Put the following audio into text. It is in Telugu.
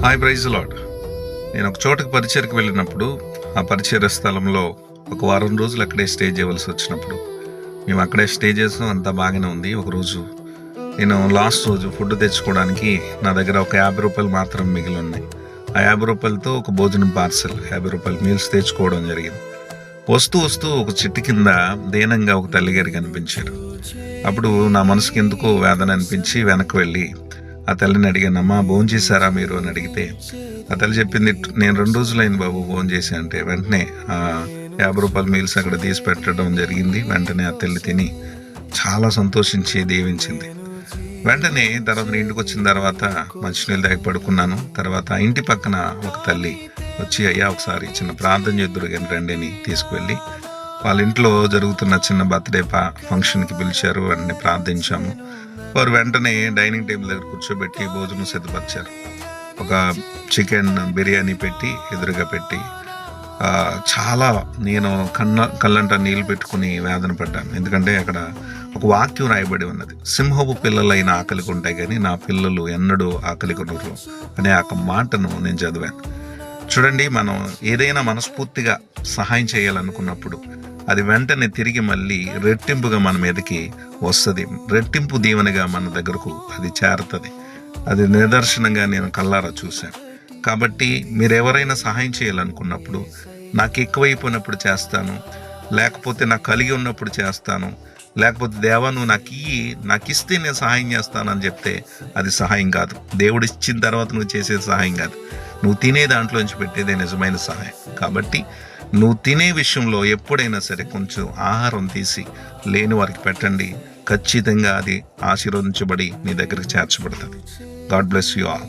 Hi, praise lord. నేను ఒక చోటకి పరిచయకు వెళ్ళినప్పుడు ఆ పరిచయ స్థలంలో ఒక వారం రోజులు అక్కడే స్టే చేయవలసి వచ్చినప్పుడు మేము అక్కడే స్టే చేసాం. అంతా బాగానే ఉంది. ఒకరోజు నేను లాస్ట్ రోజు ఫుడ్ తెచ్చుకోవడానికి నా దగ్గర ఒక 50 రూపాయలు మాత్రం మిగిలి ఉన్నాయి. ఆ 50 రూపాయలతో ఒక భోజనం పార్సల్ 50 రూపాయల మీల్స్ తెచ్చుకోవడం జరిగింది. వస్తూ వస్తూ ఒక చెట్టు కింద దీనంగా ఒక తల్లిగారు కనిపించారు. అప్పుడు నా మనసుకి ఎందుకో వేదన అనిపించి వెనక్కి వెళ్ళి ఆ తల్లిని అడిగానమ్మా, భోజనం చేశారా మీరు అని అడిగితే ఆ తల్లి చెప్పింది, నేను 2 రోజులైంది బాబు భోజనం చేసి అంటే. వెంటనే 50 రూపాయల మీల్స్ అక్కడ తీసి పెట్టడం జరిగింది. వెంటనే ఆ తల్లి తిని చాలా సంతోషించి దీవించింది. వెంటనే తర్వాత ఇంటికి వచ్చిన తర్వాత మంచినీళ్ళు తాగి పడుకున్నాను. తర్వాత ఇంటి పక్కన ఒక తల్లి వచ్చి, అయ్యా ఒకసారి చిన్న ప్రార్థన చేద్దురు కానీ రండి అని తీసుకువెళ్ళి వాళ్ళ ఇంట్లో జరుగుతున్న చిన్న బర్త్డే ఫంక్షన్కి పిలిచారు. వెంటనే ప్రార్థించాము. వారు వెంటనే డైనింగ్ టేబుల్ దగ్గర కూర్చోబెట్టి భోజనం సిద్ధపరిచారు. ఒక చికెన్ బిర్యానీ పెట్టి ఎదురుగా పెట్టి చాలా నేను కళ్ళంట నీళ్ళు పెట్టుకుని వేదన పడ్డాను. ఎందుకంటే అక్కడ ఒక వాక్యం రాయబడి ఉన్నది, సింహపు పిల్లలైన ఆకలికి ఉంటాయి కానీ నా పిల్లలు ఎన్నడూ ఆకలి కొనరు అనే ఆ మాటను నేను చదివాను. చూడండి, మనం ఏదైనా మనస్ఫూర్తిగా సహాయం చేయాలనుకున్నప్పుడు అది వెంటనే తిరిగి మళ్ళీ రెట్టింపుగా మన మీదకి వస్తుంది. రెట్టింపు దీవెనగా మన దగ్గరకు అది చేరుతుంది. అది నిదర్శనంగా నేను కళ్ళారా చూశాను. కాబట్టి మీరు ఎవరైనా సహాయం చేయాలనుకున్నప్పుడు నాకు ఎక్కువైపోయినప్పుడు చేస్తాను, లేకపోతే నాకు కలిగి ఉన్నప్పుడు చేస్తాను, లేకపోతే దేవా నువ్వు నాకు ఇస్తే నేను సహాయం చేస్తాను అని చెప్తే అది సహాయం కాదు. దేవుడు ఇచ్చిన తర్వాత నువ్వు చేసేది సహాయం కాదు. నువ్వు తినే దాంట్లోంచి పెట్టేదే నిజమైన సహాయం. కాబట్టి నువ్వు తినే విషయంలో ఎప్పుడైనా సరే కొంచెం ఆహారం తీసి లేని వారికి పెట్టండి. ఖచ్చితంగా అది ఆశీర్వదించబడి నీ దగ్గరికి చేర్చబడుతుంది. God bless you all.